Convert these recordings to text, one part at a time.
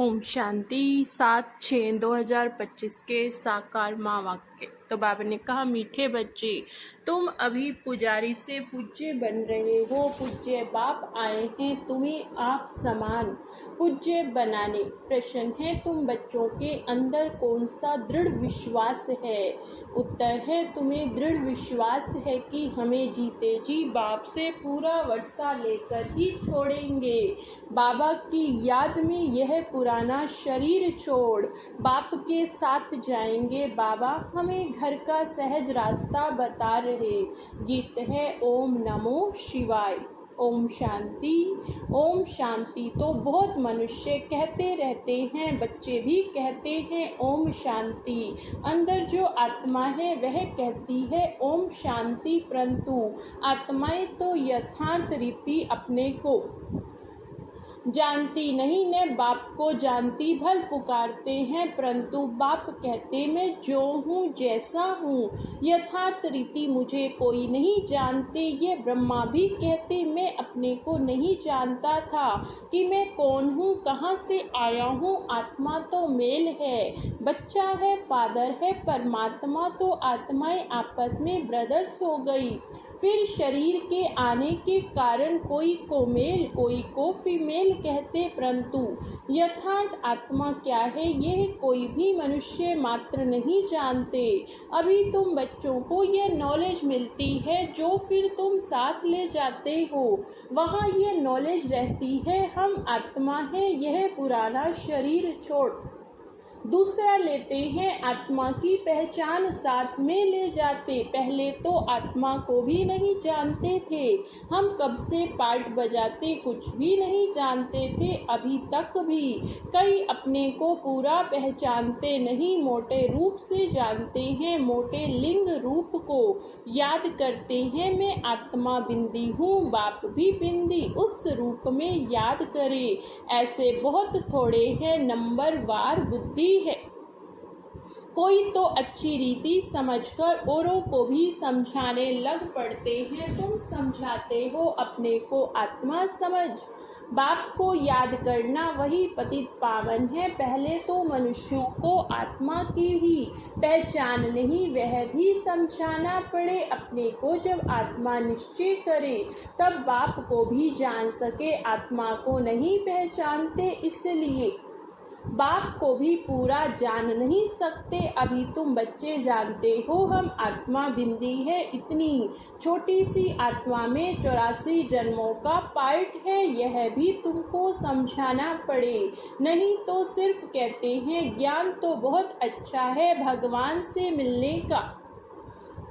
ओम शांति 7/6/2025 के साकार माँ वाक्य। तो बाबा ने कहा, मीठे बच्चे, तुम अभी पुजारी से पूज्य बन रहे हो। पूज्य बाप आए हैं तुम्हें आप समान पूज्य बनाने। प्रश्न है, तुम बच्चों के अंदर कौन सा दृढ़ विश्वास है? उत्तर है, तुम्हें दृढ़ विश्वास है कि हमें जीते जी बाप से पूरा वर्षा लेकर ही छोड़ेंगे। बाबा की याद में यह पुराना शरीर छोड़ बाप के साथ जाएंगे। बाबा हमें घर का सहज रास्ता बता रहे। गीत है ओम नमो शिवाय। ओम शांति, ओम शांति। तो बहुत मनुष्य कहते रहते हैं, बच्चे भी कहते हैं ओम शांति। अंदर जो आत्मा है वह कहती है ओम शांति, परंतु आत्माएं तो यथार्थ रीति अपने को जानती नहीं न बाप को जानती। भल पुकारते हैं परंतु बाप कहते मैं जो हूँ जैसा हूँ, यथार्थ रीति मुझे कोई नहीं जानते। ये ब्रह्मा भी कहते मैं अपने को नहीं जानता था कि मैं कौन हूँ, कहाँ से आया हूँ। आत्मा तो मेल है, बच्चा है, फादर है परमात्मा, तो आत्माएं आपस में ब्रदर्स हो गई। फिर शरीर के आने के कारण कोई को मेल कोई को फीमेल कहते, परंतु यथार्थ आत्मा क्या है यह कोई भी मनुष्य मात्र नहीं जानते। अभी तुम बच्चों को यह नॉलेज मिलती है जो फिर तुम साथ ले जाते हो। वहाँ यह नॉलेज रहती है हम आत्मा है, यह पुराना शरीर छोड़ दूसरा लेते हैं। आत्मा की पहचान साथ में ले जाते। पहले तो आत्मा को भी नहीं जानते थे, हम कब से पार्ट बजाते कुछ भी नहीं जानते थे। अभी तक भी कई अपने को पूरा पहचानते नहीं, मोटे रूप से जानते हैं, मोटे लिंग रूप को याद करते हैं। मैं आत्मा बिंदी हूँ, बाप भी बिंदी, उस रूप में याद करें। ऐसे बहुत थोड़े हैं, नंबर वार बुद्धि है। कोई तो अच्छी रीति समझकर औरों को भी समझाने लग पड़ते हैं। तुम समझाते हो अपने को आत्मा समझ। बाप को याद करना वही पतित पावन है। पहले तो मनुष्यों को आत्मा की ही पहचान नहीं, वह भी समझाना पड़े अपने को। जब आत्मा निश्चय करे तब बाप को भी जान सके। आत्मा को नहीं पहचानते इसलिए बाप को भी पूरा जान नहीं सकते। अभी तुम बच्चे जानते हो हम आत्मा बिंदी है। इतनी छोटी सी आत्मा में 84 जन्मों का पार्ट है, यह भी तुमको समझाना पड़े। नहीं तो सिर्फ कहते हैं ज्ञान तो बहुत अच्छा है, भगवान से मिलने का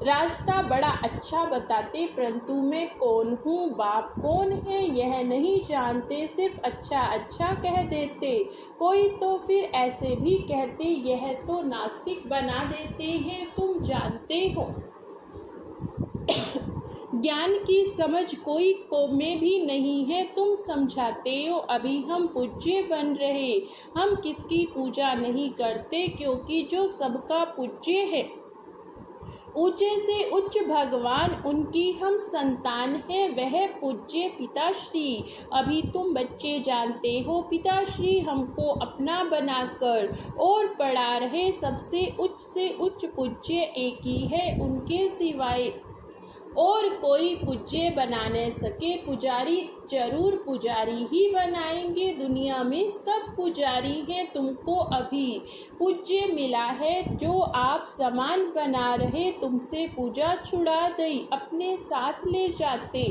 रास्ता बड़ा अच्छा बताते, परंतु मैं कौन हूँ, बाप कौन है यह नहीं जानते। सिर्फ अच्छा अच्छा कह देते। कोई तो फिर ऐसे भी कहते यह तो नास्तिक बना देते हैं। तुम जानते हो ज्ञान की समझ कोई को में भी नहीं है, तुम समझाते हो। अभी हम पूज्य बन रहे, हम किसकी पूजा नहीं करते, क्योंकि जो सबका पूज्य है, ऊंचे से उच्च भगवान, उनकी हम संतान हैं, वह पूज्य पिताश्री। अभी तुम बच्चे जानते हो पिताश्री हमको अपना बनाकर और पढ़ा रहे। सबसे उच्च से उच्च पूज्य एक ही है, उनके सिवाय और कोई पूज्य बना न सके। पुजारी जरूर पुजारी ही बनाएंगे, दुनिया में सब पुजारी हैं। तुमको अभी पूज्य मिला है, जो आप समान बना रहे, तुमसे पूजा छुड़ा दी, अपने साथ ले जाते।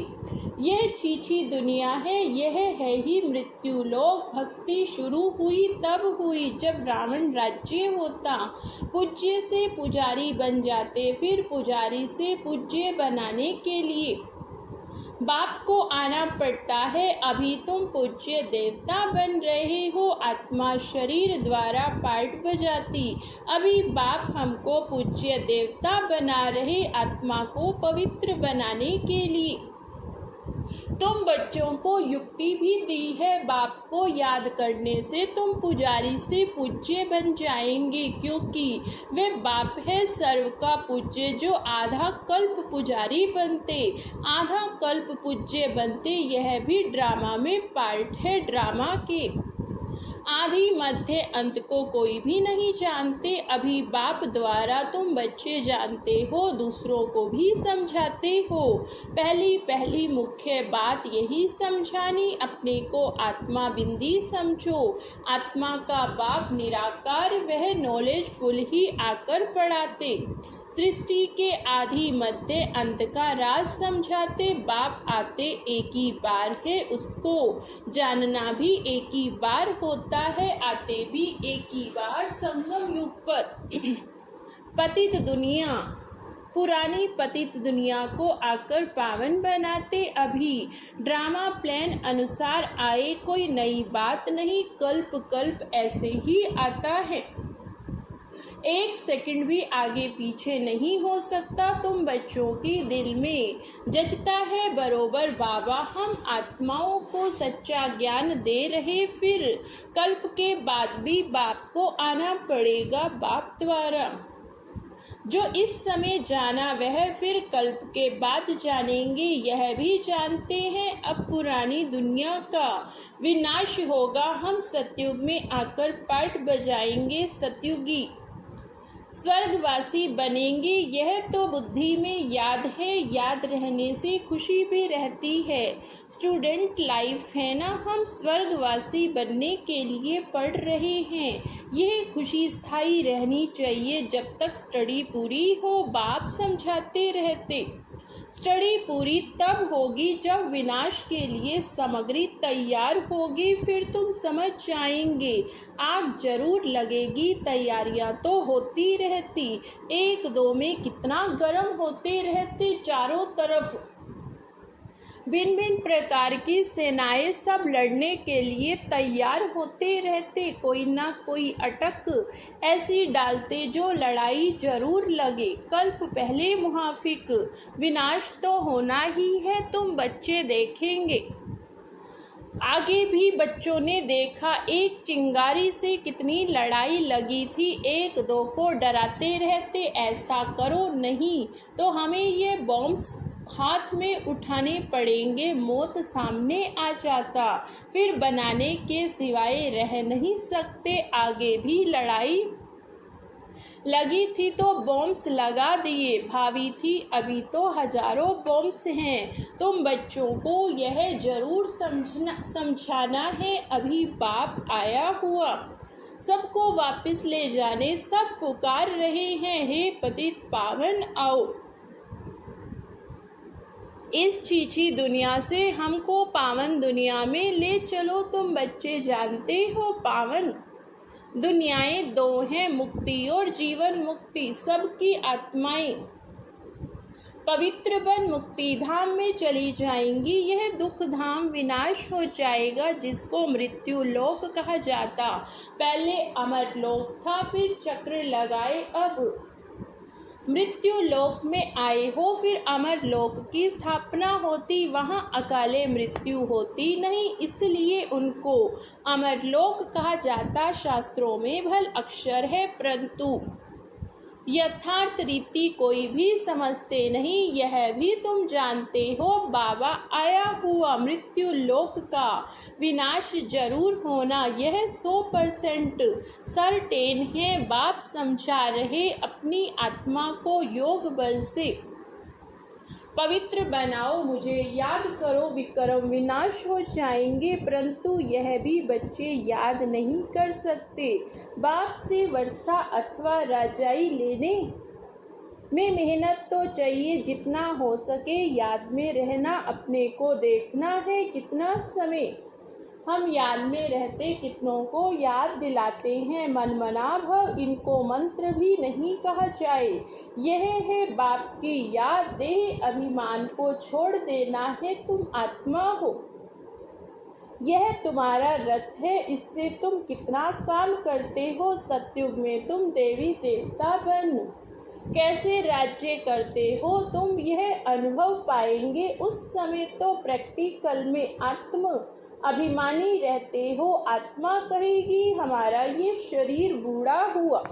यह छीछी दुनिया है, यह है ही मृत्यु लोक। भक्ति शुरू हुई तब हुई जब रावण राज्य होता। पूज्य से पुजारी बन जाते, फिर पुजारी से पूज्य बनाने के लिए बाप को आना पड़ता है। अभी तुम पूज्य देवता बन रहे हो, आत्मा शरीर द्वारा पार्ट बजाती। अभी बाप हमको पूज्य देवता बना रहे, आत्मा को पवित्र बनाने के लिए। तुम बच्चों को युक्ति भी दी है, बाप को याद करने से तुम पुजारी से पूज्य बन जाएंगे, क्योंकि वे बाप है सर्व का पूज्य, जो आधा कल्प पुजारी बनते, आधा कल्प पूज्य बनते। यह भी ड्रामा में पार्ट है, ड्रामा के आदि मध्य अंत को कोई भी नहीं जानते। अभी बाप द्वारा तुम बच्चे जानते हो, दूसरों को भी समझाते हो। पहली मुख्य बात यही समझानी, अपने को आत्मा बिंदी समझो। आत्मा का बाप निराकार, वह नॉलेजफुल ही आकर पढ़ाते। सृष्टि के आदि मध्य अंत का राज समझाते। बाप आते एक ही बार है, उसको जानना भी एक ही बार होता है, आते भी एक ही बार संगम युग पर। पतित दुनिया, पुरानी पतित दुनिया को आकर पावन बनाते। अभी ड्रामा प्लान अनुसार आए, कोई नई बात नहीं, कल्प कल्प ऐसे ही आता है। एक सेकंड भी आगे पीछे नहीं हो सकता। तुम बच्चों की दिल में जचता है बरोबर बाबा हम आत्माओं को सच्चा ज्ञान दे रहे, फिर कल्प के बाद भी बाप को आना पड़ेगा बाप द्वारा। जो इस समय जाना वह फिर कल्प के बाद जानेंगे, यह भी जानते हैं। अब पुरानी दुनिया का विनाश होगा, हम सतयुग में आकर पाठ बजाएंगे, सतयुगी स्वर्गवासी बनेंगे। यह तो बुद्धि में याद है, याद रहने से खुशी भी रहती है। स्टूडेंट लाइफ है ना, हम स्वर्गवासी बनने के लिए पढ़ रहे हैं। यह खुशी स्थायी रहनी चाहिए जब तक स्टडी पूरी हो, बाप समझाते रहते। स्टडी पूरी तब होगी जब विनाश के लिए सामग्री तैयार होगी, फिर तुम समझ जाएंगे। आग जरूर लगेगी, तैयारियां तो होती रहती, एक दो में कितना गर्म होते रहते। चारों तरफ भिन्न भिन्न प्रकार की सेनाएं सब लड़ने के लिए तैयार होते रहते। कोई ना कोई अटक ऐसी डालते जो लड़ाई जरूर लगे। कल्प पहले मुहाफिक, विनाश तो होना ही है, तुम बच्चे देखेंगे। आगे भी बच्चों ने देखा, एक चिंगारी से कितनी लड़ाई लगी थी। एक दो को डराते रहते, ऐसा करो नहीं तो हमें ये बॉम्ब्स हाथ में उठाने पड़ेंगे। मौत सामने आ जाता, फिर बनाने के सिवाय रह नहीं सकते। आगे भी लड़ाई लगी थी तो बॉम्ब्स लगा दिए, भावी थी अभी तो हजारों बॉम्ब्स हैं। तुम बच्चों को यह जरूर समझाना है, अभी बाप आया हुआ सबको वापस ले जाने। सब पुकार रहे हैं, हे पतित पावन आओ इस छीछी दुनिया से हमको पावन दुनिया में ले चलो। तुम बच्चे जानते हो पावन दुनियाएं दो हैं, मुक्ति और जीवन मुक्ति। सबकी आत्माएं पवित्र बन मुक्ति धाम में चली जाएंगी। यह दुख धाम विनाश हो जाएगा, जिसको मृत्यु लोक कहा जाता। पहले अमर लोक था, फिर चक्र लगाए, अब मृत्यु लोक में आए हो, फिर अमर लोक की स्थापना होती। वहाँ अकाले मृत्यु होती नहीं, इसलिए उनको अमर लोक कहा जाता। शास्त्रों में भल अक्षर है, परंतु यथार्थ रीति कोई भी समझते नहीं। यह भी तुम जानते हो, बाबा आया हुआ, मृत्यु लोक का विनाश जरूर होना, यह 100% सर्टेन है। बाप समझा रहे, अपनी आत्मा को योग बल से पवित्र बनाओ, मुझे याद करो, विक्रम विनाश हो जाएंगे। परंतु यह भी बच्चे याद नहीं कर सकते। बाप से वर्षा अथवा राजाई लेने में मेहनत तो चाहिए, जितना हो सके याद में रहना। अपने को देखना है कितना समय हम याद में रहते, कितनों को याद दिलाते हैं। मनमना भव, इनको मंत्र भी नहीं कहा जाए। यह है बाप की याद, देह अभिमान को छोड़ देना है। तुम आत्मा हो, यह तुम्हारा रथ है, इससे तुम कितना काम करते हो। सतयुग में तुम देवी देवता बन कैसे राज्य करते हो, तुम यह अनुभव पाएंगे। उस समय तो प्रैक्टिकल में आत्म अभिमानी रहते हो। आत्मा कहेगी हमारा ये शरीर बूढ़ा हुआ,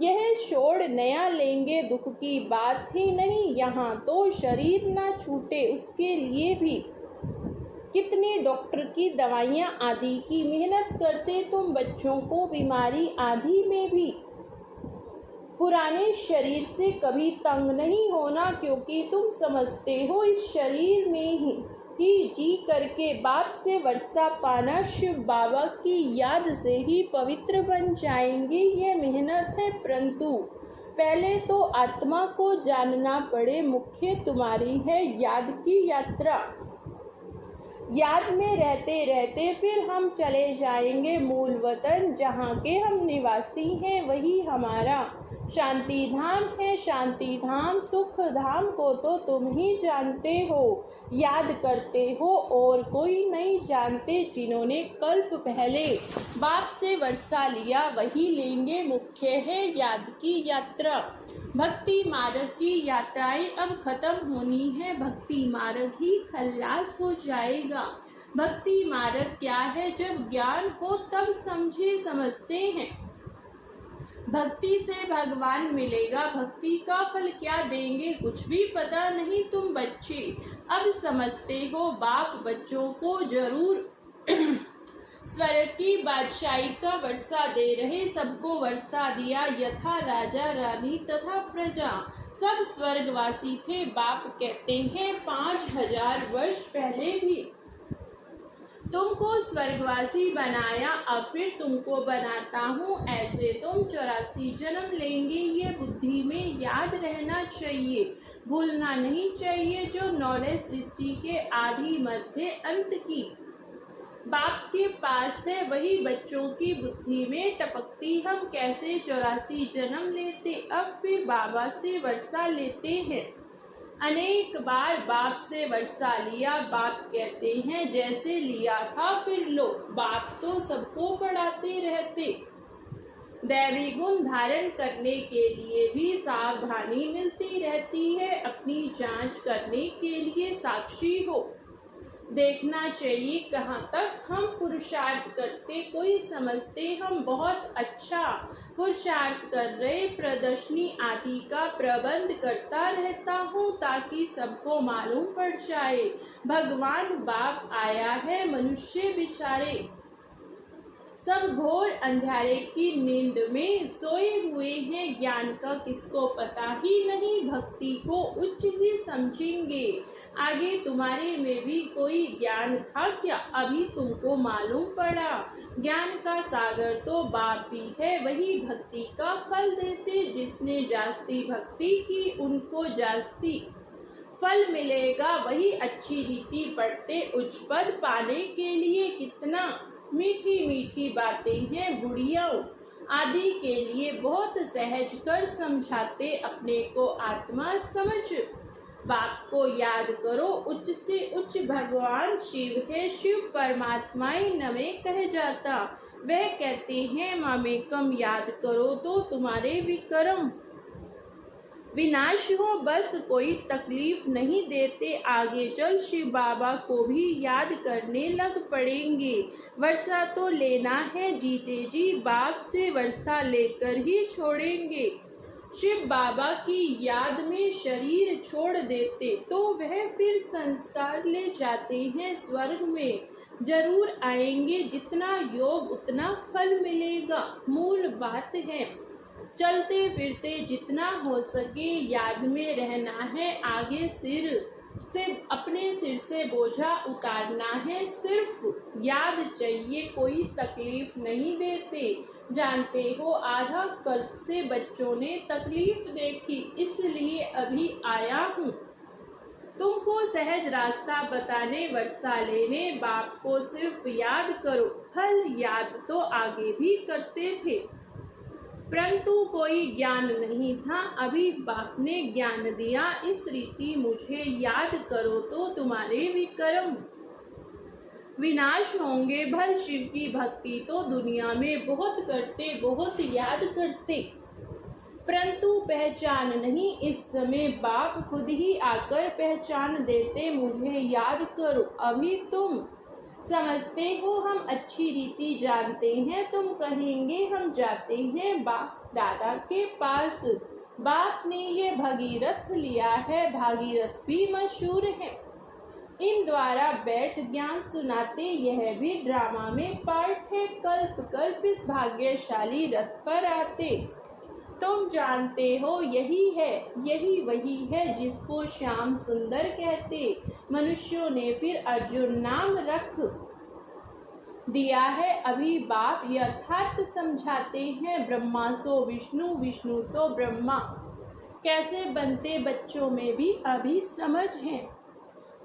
यह छोड़ नया लेंगे, दुख की बात ही नहीं। यहाँ तो शरीर ना छूटे, उसके लिए भी कितने डॉक्टर की दवाइयाँ आदि की मेहनत करते तुम बच्चों को बीमारी आदि में भी पुराने शरीर से कभी तंग नहीं होना, क्योंकि तुम समझते हो इस शरीर में ही जी करके बाप से वर्षा पाना, शिव बाबा की याद से ही पवित्र बन जाएंगे। ये मेहनत है, परंतु पहले तो आत्मा को जानना पड़े। मुख्य तुम्हारी है याद की यात्रा। याद में रहते रहते फिर हम चले जाएंगे मूल वतन, जहाँ के हम निवासी हैं वही हमारा शांति धाम है। शांति धाम सुख धाम को तो तुम ही जानते हो, याद करते हो, और कोई नहीं जानते। जिन्होंने कल्प पहले बाप से वर्षा लिया वही लेंगे। मुख्य है याद की यात्रा। भक्ति मार्ग की यात्राएं अब खत्म होनी है, भक्ति मार्ग ही खल्लास हो जाएगा। भक्ति मार्ग क्या है? जब ज्ञान हो तब समझे समझते हैं। भक्ति से भगवान मिलेगा, भक्ति का फल क्या देंगे कुछ भी पता नहीं। तुम बच्चे अब समझते हो, बाप बच्चों को जरूर स्वर्ग की बादशाही का वर्षा दे रहे। सबको वर्षा दिया, यथा राजा रानी तथा प्रजा सब स्वर्गवासी थे। बाप कहते हैं 5000 वर्ष पहले भी तुमको स्वर्गवासी बनाया, अब फिर तुमको बनाता हूँ। ऐसे तुम 84 जन्म लेंगे, ये बुद्धि में याद रहना चाहिए, भूलना नहीं चाहिए। जो नॉलेज सृष्टि के आदि मध्य अंत की बाप के पास है, वही बच्चों की बुद्धि में टपकती। हम कैसे 84 जन्म लेते, अब फिर बाबा से वर्षा लेते हैं। अनेक बार बाप से वर्षा लिया। बाप कहते हैं जैसे लिया था फिर लो। बाप तो सबको पढ़ाते रहते। दैवी गुण धारण करने के लिए भी सावधानी मिलती रहती है। अपनी जांच करने के लिए साक्षी हो, देखना चाहिए कहाँ तक हम पुरुषार्थ करते। कोई समझते हम बहुत अच्छा पुरुषार्थ कर रहे। प्रदर्शनी आदि का प्रबंध करता रहता हूँ ताकि सबको मालूम पड़ जाए भगवान बाप आया है। मनुष्य बेचारे सब घोर अंधेरे की नींद में सोए हुए हैं। ज्ञान का किसको पता ही नहीं, भक्ति को उच्च ही समझेंगे। आगे तुम्हारे में भी कोई ज्ञान था क्या, अभी तुमको मालूम पड़ा? ज्ञान का सागर तो बाप ही है, वही भक्ति का फल देते। जिसने जास्ती भक्ति की उनको जास्ती फल मिलेगा। वही अच्छी रीति पढ़ते उच्च पद पाने के लिए। कितना मीठी मीठी बातें हैं बुढ़ियाओं आदि के लिए, बहुत सहज कर समझाते। अपने को आत्मा समझ बाप को याद करो। उच्च से उच्च भगवान शिव है, शिव परमात्माई नमे कह जाता। वह कहते हैं मामेकम याद करो तो तुम्हारे विक्रम विनाश हो, बस कोई तकलीफ नहीं देते। आगे चल शिव बाबा को भी याद करने लग पड़ेंगे। वर्षा तो लेना है, जीते जी बाप से वर्षा लेकर ही छोड़ेंगे। शिव बाबा की याद में शरीर छोड़ देते तो वह फिर संस्कार ले जाते हैं। स्वर्ग में जरूर आएंगे, जितना योग उतना फल मिलेगा। मूल बात है चलते फिरते जितना हो सके याद में रहना है। आगे अपने सिर से बोझा उतारना है। सिर्फ याद चाहिए, कोई तकलीफ नहीं देते। जानते हो आधा कल्प से बच्चों ने तकलीफ देखी, इसलिए अभी आया हूँ तुमको सहज रास्ता बताने, वर्षा लेने। बाप को सिर्फ याद करो, फल याद तो आगे भी करते थे, परंतु कोई ज्ञान नहीं था। अभी बाप ने ज्ञान दिया। इस रीति मुझे याद करो तो तुम्हारे विक्रम विनाश होंगे। भल शिव की भक्ति तो दुनिया में बहुत करते, बहुत याद करते, परंतु पहचान नहीं। इस समय बाप खुद ही आकर पहचान देते। मुझे याद करो, अभी तुम समझते हो हम अच्छी रीति जानते हैं। तुम कहेंगे हम जाते हैं बाप दादा के पास। बाप ने ये भगीरथ लिया है, भागीरथ भी मशहूर है। इन द्वारा बैठ ज्ञान सुनाते, यह भी ड्रामा में पार्ट है। कल्प कल्प इस भाग्यशाली रथ पर आते, तुम जानते हो यही है, यही वही है जिसको श्याम सुंदर कहते। मनुष्यों ने फिर अर्जुन नाम रख दिया है अभी बाप, यथार्थ समझाते हैं ब्रह्मा सो विष्णु, विष्णु सो ब्रह्मा। कैसे बनते बच्चों में भी अभी समझ है।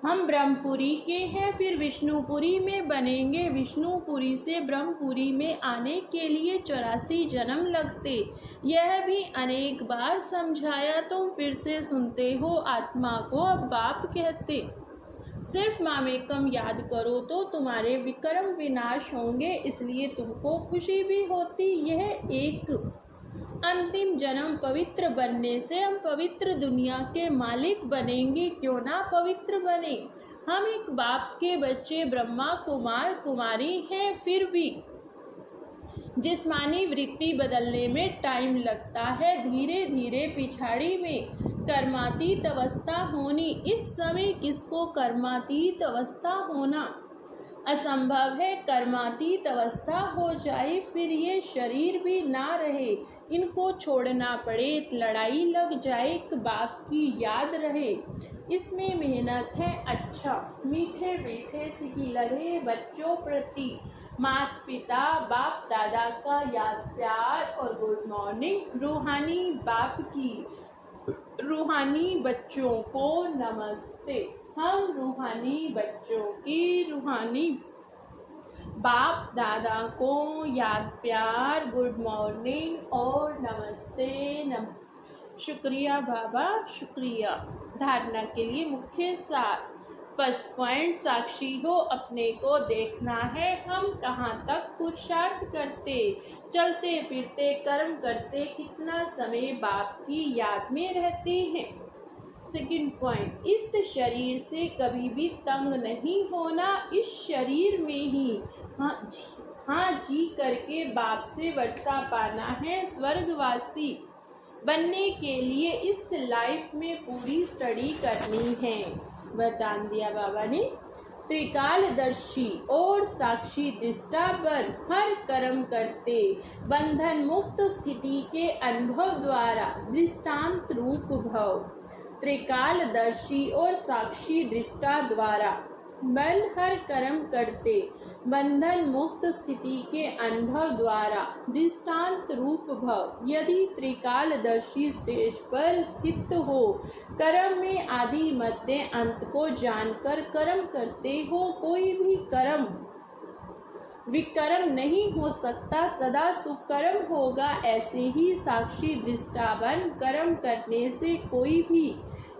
हम ब्रह्मपुरी के हैं, फिर विष्णुपुरी में बनेंगे। विष्णुपुरी से ब्रह्मपुरी में आने के लिए 84 जन्म लगते। यह भी अनेक बार समझाया, तुम फिर से सुनते हो। आत्मा को अब बाप कहते। सिर्फ मामेकम याद करो तो तुम्हारे विक्रम विनाश होंगे, इसलिए तुमको खुशी भी होती। यह एक अंतिम जन्म पवित्र बनने से हम पवित्र दुनिया के मालिक बनेंगे। क्यों ना पवित्र बने। हम एक बाप के बच्चे ब्रह्मा कुमार कुमारी हैं, फिर भी जिस्मानी वृत्ति बदलने में टाइम लगता है। धीरे धीरे पिछाड़ी में कर्मातीत अवस्था होनी। इस समय किसको कर्मातीत अवस्था होना असंभव है। कर्मातीत अवस्था हो जाए फिर ये शरीर भी ना रहे, इनको छोड़ना पड़े, लड़ाई लग जाए, एक बाप की याद रहे। इसमें मेहनत है। अच्छा मीठे मीठे सिकी लगे बच्चों प्रति, माता पिता बाप दादा का याद प्यार और गुड मॉर्निंग। रूहानी बाप की रूहानी बच्चों को नमस्ते। हम रूहानी बच्चों की रूहानी बाप दादा को याद प्यार, गुड मॉर्निंग और नमस्ते नमस्ते। शुक्रिया बाबा शुक्रिया। धारणा के लिए मुख्य सार। फर्स्ट पॉइंट, साक्षी हो, अपने को देखना है। हम कहाँ तक पुरुषार्थ करते, चलते फिरते कर्म करते, कितना समय बाप की याद में रहते हैं। सेकंड पॉइंट, इस शरीर से कभी भी तंग नहीं होना। इस शरीर में ही हाँ जी करके बाप से वर्षा पाना है। स्वर्गवासी बनने के लिए इस लाइफ में पूरी स्टडी करनी है, बता दिया बाबा ने। त्रिकालदर्शी और साक्षी दृष्टा बन हर कर्म करते, बंधन मुक्त स्थिति के अनुभव द्वारा दृष्टांत रूप भव। त्रिकालदर्शी और साक्षी दृष्टा द्वारा बल हर कर्म करते, बंधन मुक्त स्थिति के अनुभव द्वारा दृष्टांत रूप भव। यदि त्रिकालदर्शी स्टेज पर स्थित हो, कर्म में आदि मध्य अंत को जानकर कर्म करते हो, कोई भी कर्म विकर्म नहीं हो सकता, सदा सुकर्म होगा। ऐसे ही साक्षी दृष्टा बन कर्म करने से कोई भी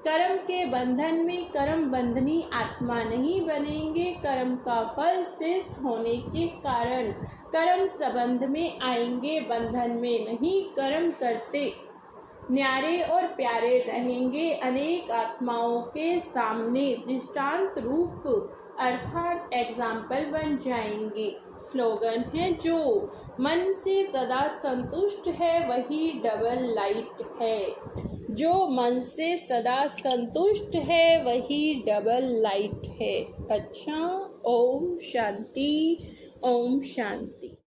कर्म के बंधन में कर्म बंधनी आत्मा नहीं बनेंगे। कर्म का फल श्रेष्ठ होने के कारण कर्म संबंध में आएंगे, बंधन में नहीं। कर्म करते न्यारे और प्यारे रहेंगे, अनेक आत्माओं के सामने दृष्टांत रूप अर्थात एग्जाम्पल बन जाएंगे। स्लोगन है, जो मन से सदा संतुष्ट है वही डबल लाइट है। जो मन से सदा संतुष्ट है वही डबल लाइट है। अच्छा, ओम शांति, ओम शांति।